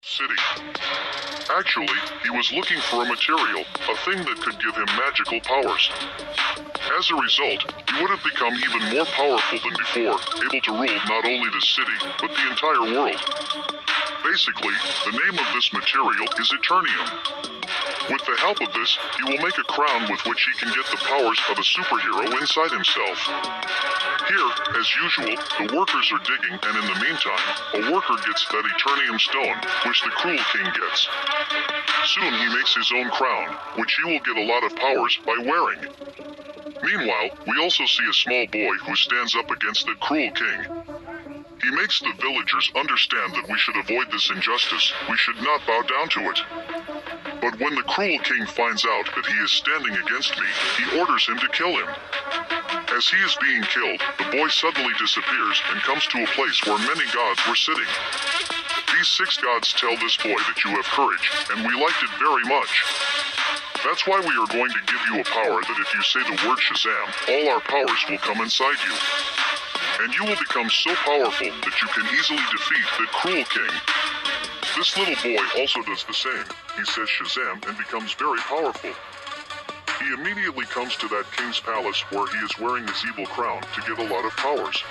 city. Actually, he was looking for a material, a thing that could give him magical powers. As a result, he would have become even more powerful than before, able to rule not only the city, but the entire world. Basically, the name of this material is Eternium. With the help of this, he will make a crown with which he can get the powers of a superhero inside himself. Here, as usual, the workers are digging, and in the meantime, a worker gets that Eternium stone, which the Cruel King gets. Soon he makes his own crown, which he will get a lot of powers by wearing. Meanwhile, we also see a small boy who stands up against the Cruel King. He makes the villagers understand that we should avoid this injustice, we should not bow down to it. But when the Cruel King finds out that he is standing against me, he orders him to kill him. As he is being killed, the boy suddenly disappears and comes to a place where many gods were sitting. These 6 gods tell this boy that you have courage, and we liked it very much. That's why we are going to give you a power that if you say the word Shazam, all our powers will come inside you. And you will become so powerful that you can easily defeat the Cruel King. This little boy also does the same. He says Shazam and becomes very powerful. He immediately comes to that king's palace where he is wearing his evil crown to get a lot of powers.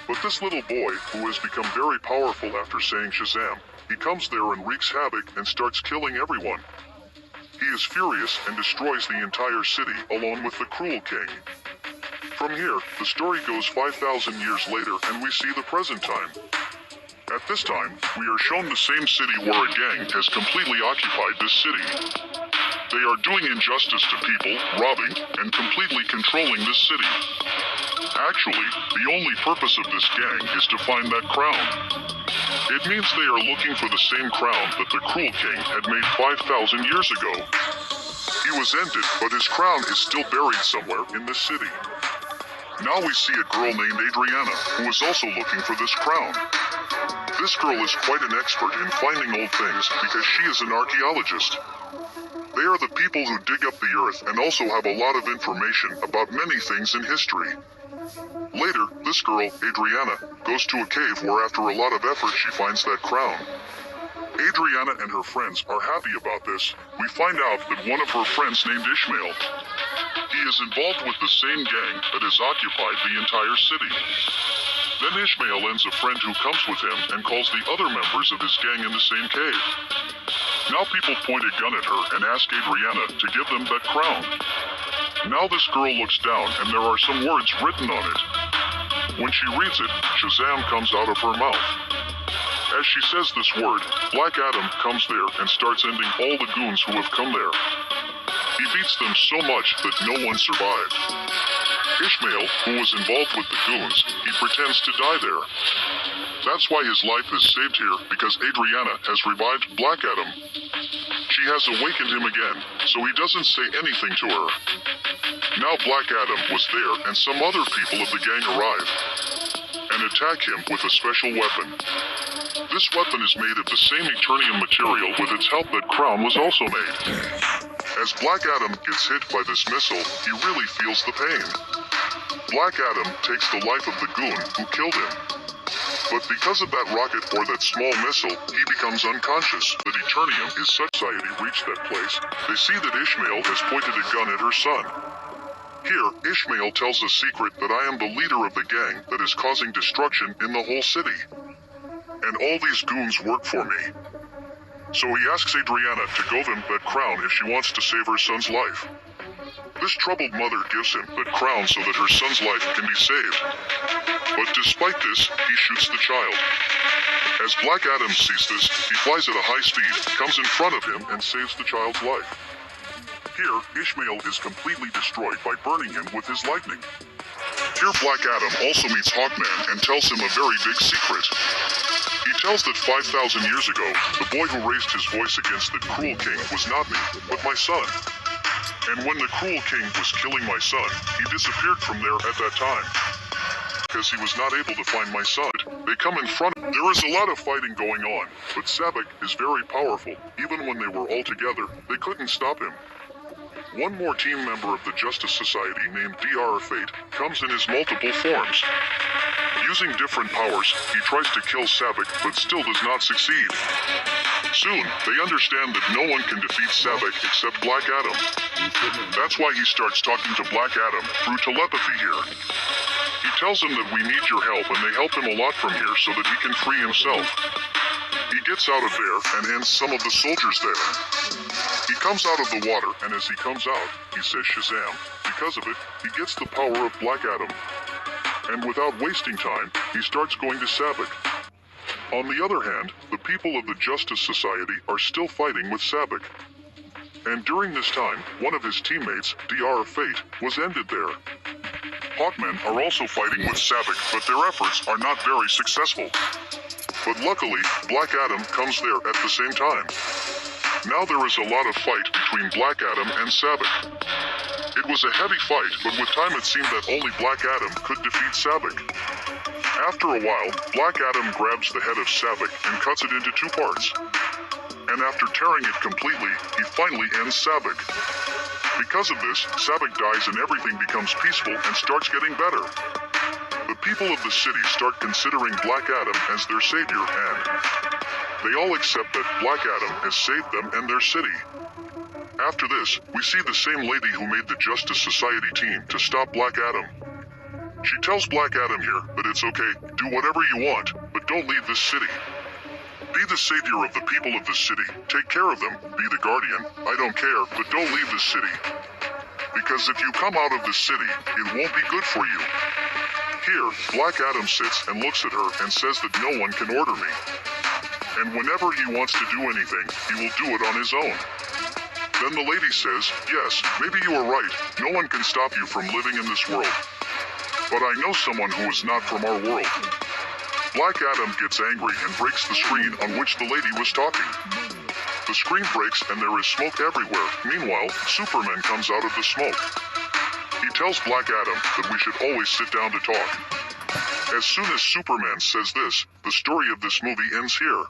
But this little boy, who has become very powerful after saying Shazam, he comes there and wreaks havoc and starts killing everyone. He is furious and destroys the entire city along with the Cruel King. From here, the story goes 5,000 years later and we see the present time. At this time, we are shown the same city where a gang has completely occupied this city. They are doing injustice to people, robbing, and completely controlling this city. Actually, the only purpose of this gang is to find that crown. It means they are looking for the same crown that the Cruel King had made 5,000 years ago. He was ended, but his crown is still buried somewhere in this city. Now we see a girl named Adriana, who is also looking for this crown. This girl is quite an expert in finding old things because she is an archaeologist. They are the people who dig up the earth and also have a lot of information about many things in history. Later, this girl, Adriana, goes to a cave where after a lot of effort she finds that crown. Adriana and her friends are happy about this. We find out that one of her friends named Ishmael. He is involved with the same gang that has occupied the entire city. Then Ishmael lends a friend who comes with him and calls the other members of his gang in the same cave. Now people point a gun at her and ask Adriana to give them that crown. Now this girl looks down and there are some words written on it. When she reads it, Shazam comes out of her mouth. As she says this word, Black Adam comes there and starts ending all the goons who have come there. He beats them so much that no one survived. Ishmael, who was involved with the goons, he pretends to die there. That's why his life is saved here, because Adriana has revived Black Adam. She has awakened him again, so he doesn't say anything to her. Now Black Adam was there, and some other people of the gang arrive and attack him with a special weapon. This weapon is made of the same Eternium material with its help that crown was also made. As Black Adam gets hit by this missile, he really feels the pain. Black Adam takes the life of the goon who killed him. But because of that rocket or that small missile, he becomes unconscious. That Eternium is such society reached that place. They see that Ishmael has pointed a gun at her son. Here, Ishmael tells a secret that I am the leader of the gang that is causing destruction in the whole city. And all these goons work for me. So he asks Adriana to give him that crown if she wants to save her son's life. This troubled mother gives him that crown so that her son's life can be saved. But despite this, he shoots the child. As Black Adam sees this, he flies at a high speed, comes in front of him, and saves the child's life. Here, Ishmael is completely destroyed by burning him with his lightning. Here Black Adam also meets Hawkman and tells him a very big secret. He tells that 5,000 years ago, the boy who raised his voice against the Cruel King was not me, but my son. And when the Cruel King was killing my son, he disappeared from there at that time. Because he was not able to find my son. They come in front. There is a lot of fighting going on, but Sabbac is very powerful. Even when they were all together, they couldn't stop him. One more team member of the Justice Society named Dr. Fate comes in his multiple forms. Using different powers, he tries to kill Sabbac, but still does not succeed. Soon, they understand that no one can defeat Sabbac except Black Adam. That's why he starts talking to Black Adam through telepathy here. He tells them that we need your help, and they help him a lot from here so that he can free himself. He gets out of there and ends some of the soldiers there. He comes out of the water, and as he comes out, he says Shazam. Because of it, he gets the power of Black Adam. And without wasting time, he starts going to Sabbac. On the other hand, the people of the Justice Society are still fighting with Sabbac. And during this time, one of his teammates, DR Fate, was ended there. Hawkmen are also fighting with Sabbac, but their efforts are not very successful. But luckily, Black Adam comes there at the same time. Now there is a lot of fight between Black Adam and Sabbac. It was a heavy fight, but with time it seemed that only Black Adam could defeat Sabbac. After a while, Black Adam grabs the head of Sabbac and cuts it into two parts. And after tearing it completely, he finally ends Sabbac. Because of this, Sabbac dies and everything becomes peaceful and starts getting better. The people of the city start considering Black Adam as their savior, and they all accept that Black Adam has saved them and their city. After this, we see the same lady who made the Justice Society team to stop Black Adam. She tells Black Adam here that it's okay, do whatever you want, but don't leave this city. Be the savior of the people of this city, take care of them, be the guardian, I don't care, but don't leave this city. Because if you come out of this city, it won't be good for you. Here, Black Adam sits and looks at her and says that no one can order me. And whenever he wants to do anything, he will do it on his own. Then the lady says, yes, maybe you are right, no one can stop you from living in this world. But I know someone who is not from our world. Black Adam gets angry and breaks the screen on which the lady was talking. The screen breaks and there is smoke everywhere. Meanwhile, Superman comes out of the smoke. He tells Black Adam that we should always sit down to talk. As soon as Superman says this, the story of this movie ends here.